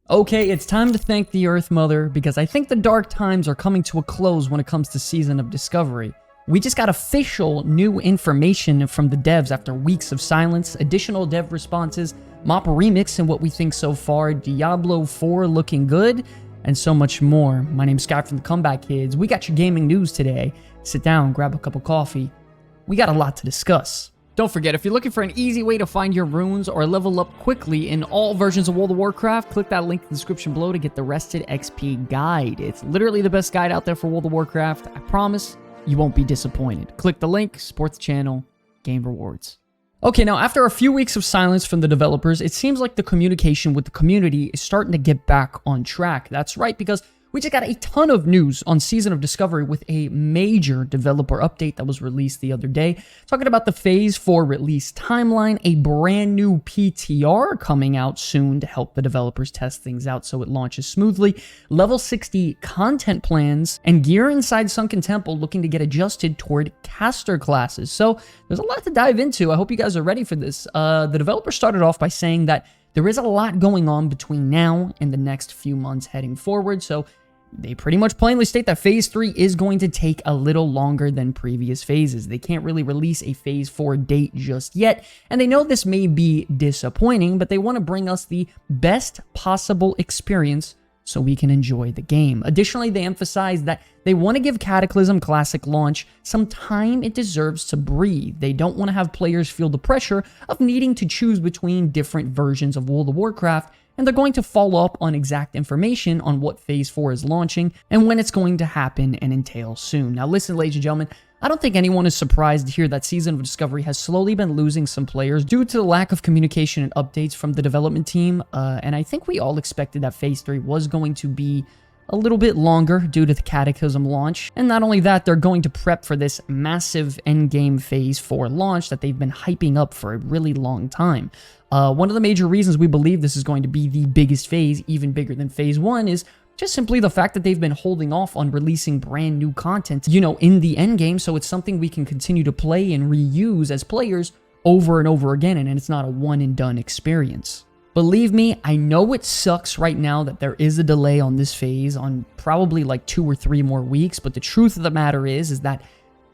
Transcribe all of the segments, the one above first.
Okay, it's time to thank the Earth Mother because I think the dark times are coming to a close when it comes to Season of Discovery. We just got official new information from the devs after weeks of silence, additional dev responses, MOPPA remix and what we think so far, Diablo 4 looking good, and so much more. My name's Scott from the Comeback Kids. We got your gaming news today. Sit down, grab a cup of coffee. We got a lot to discuss. Don't forget, if you're looking for an easy way to find your runes or level up quickly in all versions of World of Warcraft, click that link in the description below to get the Rested XP guide. It's literally the best guide out there for World of Warcraft. I promise you won't be disappointed. Click the link, support the channel, gain rewards. Okay, now after a few weeks of silence from the developers, it seems like the communication with the community is starting to get back on track. That's right, because we just got a ton of news on Season of Discovery with a major developer update that was released the other day. Talking about the Phase 4 release timeline, a brand new PTR coming out soon to help the developers test things out so it launches smoothly, level 60 content plans, and gear inside Sunken Temple looking to get adjusted toward caster classes. So there's a lot to dive into. I hope you guys are ready for this. The developer started off by saying that there is a lot going on between now and the next few months heading forward, so they pretty much plainly state that Phase 3 is going to take a little longer than previous phases. They can't really release a Phase 4 date just yet, and they know this may be disappointing, but they want to bring us the best possible experience so we can enjoy the game. Additionally, they emphasize that they want to give Cataclysm Classic launch some time it deserves to breathe. They don't want to have players feel the pressure of needing to choose between different versions of World of Warcraft, and they're going to follow up on exact information on what Phase 4 is launching and when it's going to happen and entail soon. Now listen, ladies and gentlemen, I don't think anyone is surprised to hear that Season of Discovery has slowly been losing some players due to the lack of communication and updates from the development team, and I think we all expected that Phase 3 was going to be a little bit longer due to the Cataclysm launch. And not only that, they're going to prep for this massive endgame Phase 4 launch that they've been hyping up for a really long time. One of the major reasons we believe this is going to be the biggest phase, even bigger than Phase 1, is just simply the fact that they've been holding off on releasing brand new content, in the endgame, so it's something we can continue to play and reuse as players over and over again, and it's not a one-and-done experience. Believe me, I know it sucks right now that there is a delay on this phase on probably like 2 or 3 more weeks, but the truth of the matter is that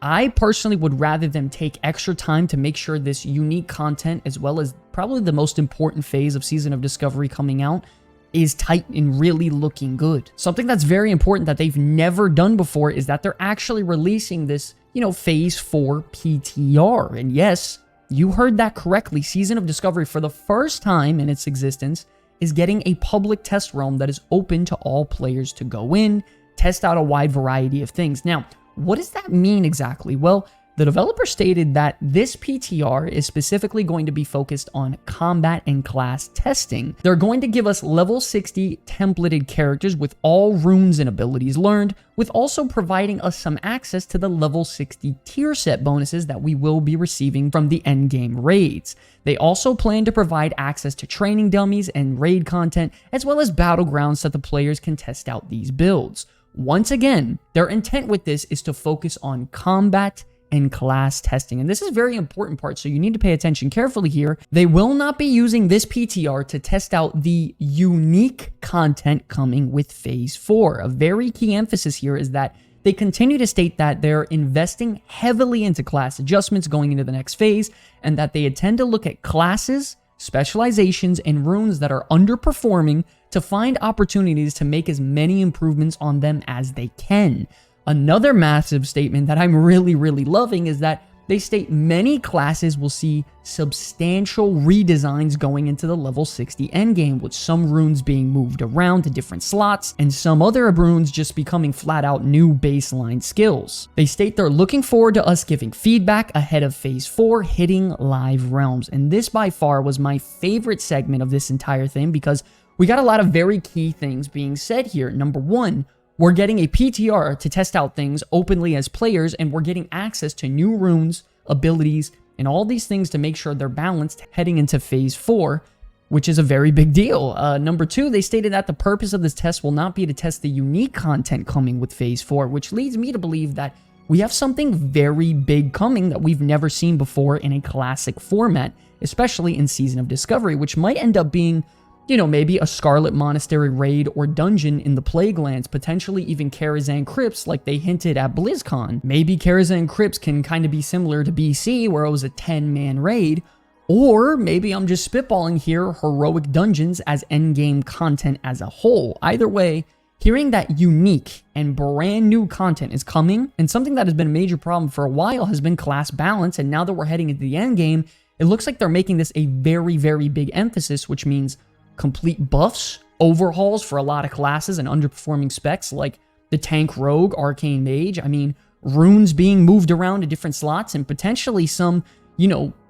I personally would rather them take extra time to make sure this unique content, as well as probably the most important phase of Season of Discovery coming out, is tight and really looking good. Something that's very important that they've never done before is that they're actually releasing this, Phase 4 PTR. And yes, you heard that correctly. Season of Discovery, for the first time in its existence, is getting a public test realm that is open to all players to go in, test out a wide variety of things. Now, what does that mean exactly? Well, the developer stated that this PTR is specifically going to be focused on combat and class testing. They're going to give us level 60 templated characters with all runes and abilities learned, with also providing us some access to the level 60 tier set bonuses that we will be receiving from the endgame raids. They also plan to provide access to training dummies and raid content, as well as battlegrounds so that the players can test out these builds. Once again, their intent with this is to focus on combat and class testing. And this is a very important part, so you need to pay attention carefully here. They will not be using this PTR to test out the unique content coming with Phase 4. A very key emphasis here is that they continue to state that they're investing heavily into class adjustments going into the next phase, and that they intend to look at classes, specializations, and runes that are underperforming to find opportunities to make as many improvements on them as they can. Another massive statement that I'm really loving is that they state many classes will see substantial redesigns going into the level 60 endgame, with some runes being moved around to different slots and some other runes just becoming flat out new baseline skills. They state they're looking forward to us giving feedback ahead of Phase 4 hitting live realms, and this by far was my favorite segment of this entire thing because we got a lot of very key things being said here. Number one, we're getting a PTR to test out things openly as players, and we're getting access to new runes, abilities, and all these things to make sure they're balanced heading into Phase 4, which is a very big deal. Number two, they stated that the purpose of this test will not be to test the unique content coming with Phase 4, which leads me to believe that we have something very big coming that we've never seen before in a classic format, especially in Season of Discovery, which might end up being maybe a Scarlet Monastery raid or dungeon in the Plaguelands, potentially even Karazhan Crypts like they hinted at BlizzCon. Maybe Karazhan Crypts can kind of be similar to BC where it was a 10-man raid, or maybe I'm just spitballing here, heroic dungeons as endgame content as a whole. Either way, hearing that unique and brand new content is coming, and something that has been a major problem for a while has been class balance, and now that we're heading into the endgame, it looks like they're making this a very, very big emphasis, which means complete buffs, overhauls for a lot of classes and underperforming specs like the Tank Rogue, Arcane Mage. I mean, runes being moved around to different slots and potentially some,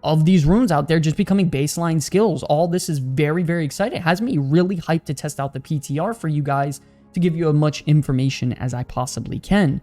of these runes out there just becoming baseline skills. All this is very, very exciting. It has me really hyped to test out the PTR for you guys to give you as much information as I possibly can.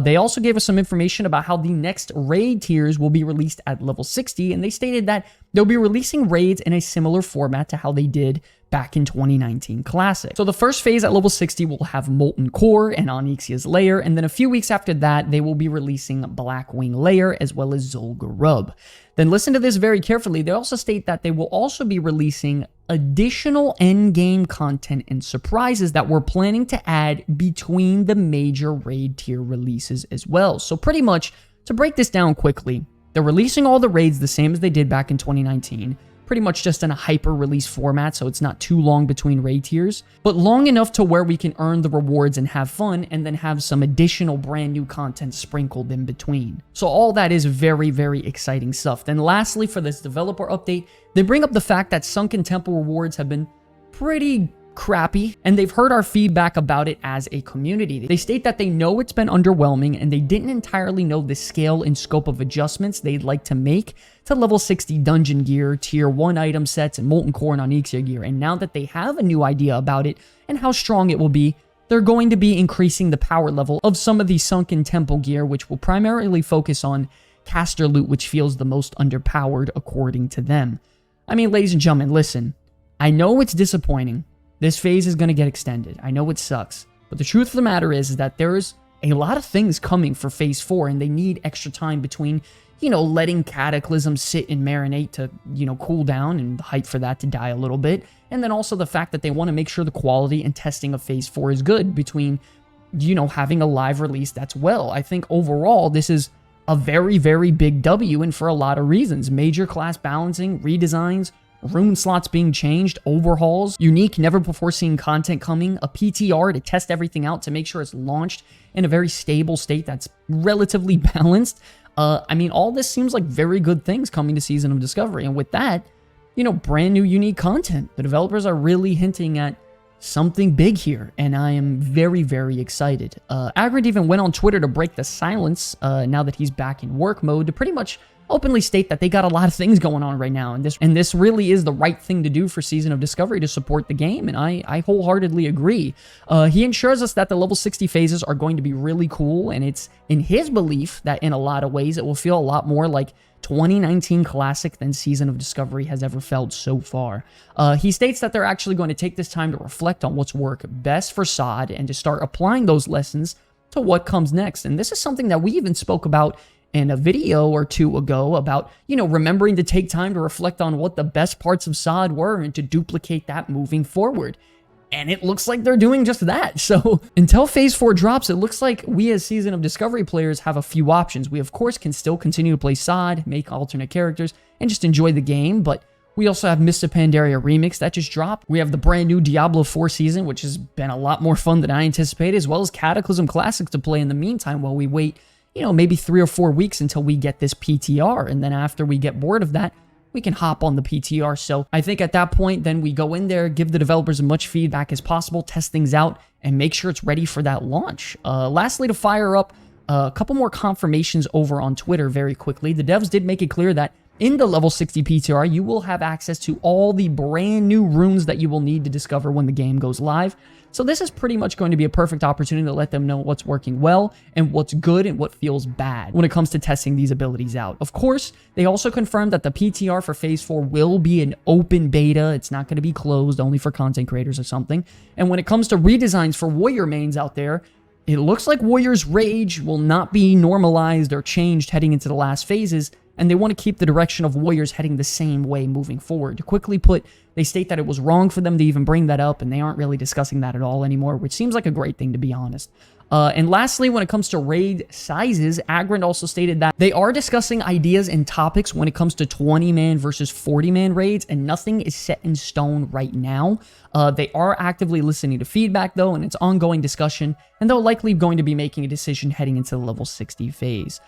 They also gave us some information about how the next raid tiers will be released at level 60, and they stated that they'll be releasing raids in a similar format to how they did back in 2019 Classic. So the first phase at level 60 will have Molten Core and Onyxia's Lair, and then a few weeks after that, they will be releasing Blackwing Lair as well as Zul'Gurub. Then listen to this very carefully. They also state that they will also be releasing additional endgame content and surprises that we're planning to add between the major raid tier releases as well. So pretty much, to break this down quickly, they're releasing all the raids the same as they did back in 2019, pretty much just in a hyper release format, so it's not too long between raid tiers, but long enough to where we can earn the rewards and have fun, and then have some additional brand new content sprinkled in between. So all that is very, very exciting stuff. Then lastly, for this developer update, they bring up the fact that Sunken Temple rewards have been pretty crappy, and they've heard our feedback about it as a community. They state that they know it's been underwhelming, and they didn't entirely know the scale and scope of adjustments they'd like to make to level 60 dungeon gear, tier 1 item sets, and Molten Core and Onyxia gear. And now that they have a new idea about it and how strong it will be, they're going to be increasing the power level of some of the Sunken Temple gear, which will primarily focus on caster loot, which feels the most underpowered according to them. I mean, ladies and gentlemen, listen, I know it's disappointing. This phase is going to get extended. I know it sucks. But the truth of the matter is that there's a lot of things coming for phase 4, and they need extra time between, letting Cataclysm sit and marinate to, cool down, and the hype for that to die a little bit. And then also the fact that they want to make sure the quality and testing of phase 4 is good between, having a live release that's well. I think overall, this is a very, very big W, and for a lot of reasons. Major class balancing, redesigns, rune slots being changed, overhauls, unique, never-before-seen content coming, a PTR to test everything out to make sure it's launched in a very stable state that's relatively balanced. I mean, all this seems like very good things coming to Season of Discovery, and with that, brand new unique content. The developers are really hinting at something big here, and I am very, very excited. Aggrend even went on Twitter to break the silence now that he's back in work mode to pretty much openly state that they got a lot of things going on right now, and this really is the right thing to do for Season of Discovery to support the game, and I wholeheartedly agree. He ensures us that the level 60 phases are going to be really cool, and it's in his belief that in a lot of ways it will feel a lot more like 2019 Classic than Season of Discovery has ever felt so far. He states that they're actually going to take this time to reflect on what's worked best for SOD and to start applying those lessons to what comes next, and this is something that we even spoke about in a video or two ago about, remembering to take time to reflect on what the best parts of SOD were and to duplicate that moving forward. And it looks like they're doing just that. So until Phase 4 drops, it looks like we as Season of Discovery players have a few options. We, of course, can still continue to play SOD, make alternate characters, and just enjoy the game, but we also have Mists of Pandaria Remix that just dropped. We have the brand new Diablo 4 season, which has been a lot more fun than I anticipated, as well as Cataclysm Classic to play in the meantime while we wait maybe 3 or 4 weeks until we get this PTR. And then after we get bored of that, we can hop on the PTR. So I think at that point, then we go in there, give the developers as much feedback as possible, test things out, and make sure it's ready for that launch. Lastly, to fire up a couple more confirmations over on Twitter very quickly. The devs did make it clear that in the level 60 PTR, you will have access to all the brand new runes that you will need to discover when the game goes live. So this is pretty much going to be a perfect opportunity to let them know what's working well and what's good and what feels bad when it comes to testing these abilities out. Of course, they also confirmed that the PTR for Phase 4 will be an open beta. It's not going to be closed, only for content creators or something. And when it comes to redesigns for Warrior mains out there, it looks like Warrior's Rage will not be normalized or changed heading into the last phases, and they want to keep the direction of Warriors heading the same way moving forward. To quickly put, they state that it was wrong for them to even bring that up, and they aren't really discussing that at all anymore, which seems like a great thing, to be honest. And lastly, when it comes to raid sizes, Aggrend also stated that they are discussing ideas and topics when it comes to 20-man versus 40-man raids, and nothing is set in stone right now. They are actively listening to feedback, though, and it's ongoing discussion, and they're likely going to be making a decision heading into the level 60 phase.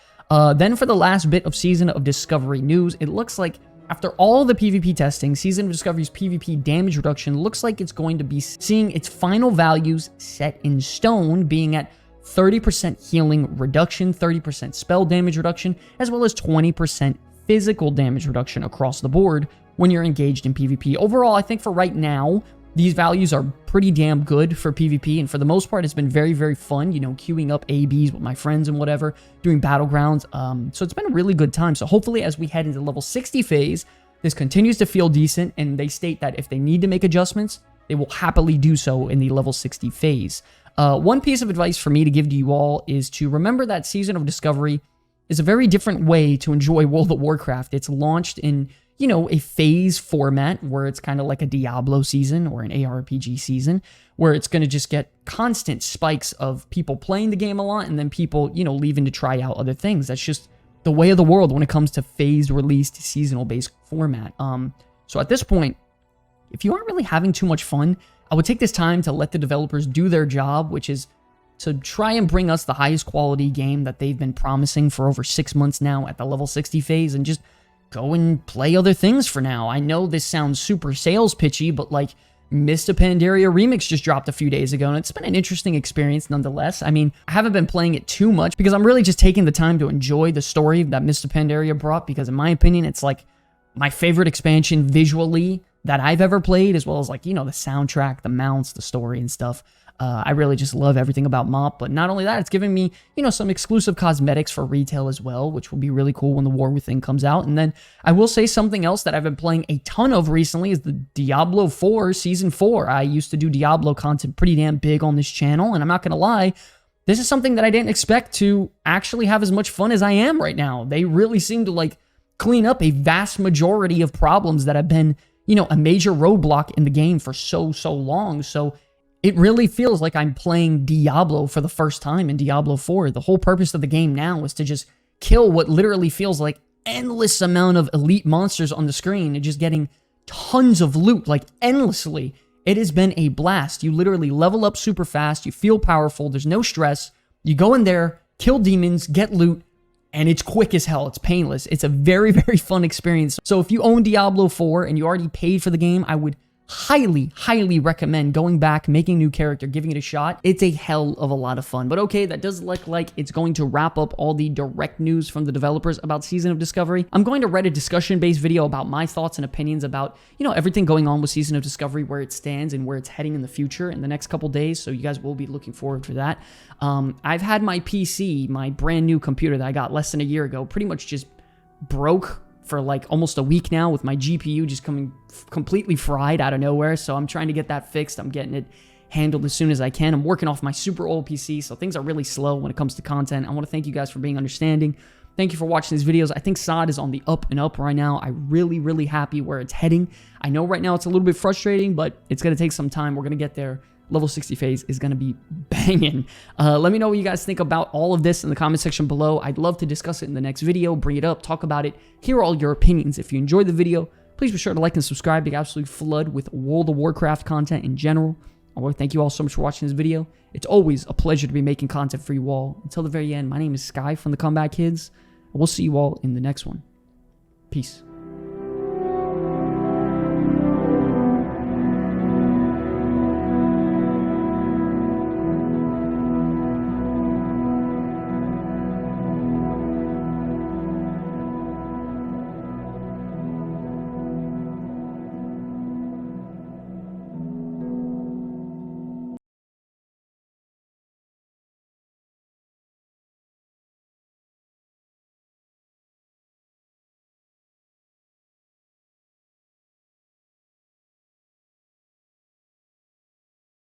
Then for the last bit of Season of Discovery news, it looks like after all the PvP testing, Season of Discovery's PvP damage reduction looks like it's going to be seeing its final values set in stone, being at 30% healing reduction, 30% spell damage reduction, as well as 20% physical damage reduction across the board when you're engaged in PvP. Overall, I think for right now, these values are pretty damn good for PvP, and for the most part, it's been very, very fun, you know, queuing up ABs with my friends and whatever, doing battlegrounds, so it's been a really good time. So hopefully, as we head into level 60 phase, this continues to feel decent, and they state that if they need to make adjustments, they will happily do so in the level 60 phase. One piece of advice for me to give to you all is to remember that Season of Discovery is a very different way to enjoy World of Warcraft. It's launched in, you know, a phase format where it's kind of like a Diablo season or an ARPG season, where it's going to just get constant spikes of people playing the game a lot and then people, you know, leaving to try out other things. That's just the way of the world when it comes to phased released seasonal based format. So at this point, if you aren't really having too much fun, I would take this time to let the developers do their job, which is to try and bring us the highest quality game that they've been promising for over 6 months now at the level 60 phase, and just go and play other things for now. I know this sounds super sales pitchy, but like Mist of Pandaria Remix just dropped a few days ago, and it's been an interesting experience nonetheless. I mean, I haven't been playing it too much because I'm really just taking the time to enjoy the story that Mist of Pandaria brought, because in my opinion, it's like my favorite expansion visually that I've ever played, as well as like, you know, the soundtrack, the mounts, the story and stuff. I really just love everything about MoP, but not only that, it's giving me, you know, some exclusive cosmetics for retail as well, which will be really cool when the War Within comes out. And then I will say something else that I've been playing a ton of recently is the Diablo 4 Season 4. I used to do Diablo content pretty damn big on this channel, and I'm not gonna lie, this is something that I didn't expect to actually have as much fun as I am right now. They really seem to like clean up a vast majority of problems that have been, you know, a major roadblock in the game for so long. So it really feels like I'm playing Diablo for the first time in Diablo 4. The whole purpose of the game now is to just kill what literally feels like endless amount of elite monsters on the screen and just getting tons of loot, like endlessly. It has been a blast. You literally level up super fast. You feel powerful. There's no stress. You go in there, kill demons, get loot, and it's quick as hell. It's painless. It's a very, very fun experience. So if you own Diablo 4 and you already paid for the game, I would highly recommend going back, making a new character, giving it a shot. It's a hell of a lot of fun. But okay, that does look like it's going to wrap up all the direct news from the developers about Season of Discovery. I'm going to write a discussion-based video about my thoughts and opinions about, you know, everything going on with Season of Discovery, where it stands and where it's heading in the future in the next couple days. So you guys will be looking forward to that. I've had my PC, my brand new computer that I got less than a year ago, pretty much just broke for like almost a week now, with my GPU just coming completely fried out of nowhere. So I'm trying to get that fixed. I'm getting it handled as soon as I can. I'm working off my super old PC, so things are really slow when it comes to content. I want to thank you guys for being understanding. Thank you for watching these videos. I think SOD is on the up and up right now. I'm really happy where it's heading. I know right now it's a little bit frustrating, but it's going to take some time. We're going to get there. Level 60 phase is going to be banging. Let me know what you guys think about all of this in the comment section below. I'd love to discuss it in the next video, bring it up, talk about it, hear all your opinions. If you enjoyed the video, please be sure to like and subscribe to absolutely flood with World of Warcraft content in general. I want to thank you all so much for watching this video. It's always a pleasure to be making content for you all. Until the very end, my name is Sky from the Comeback Kids, and we'll see you all in the next one. Peace.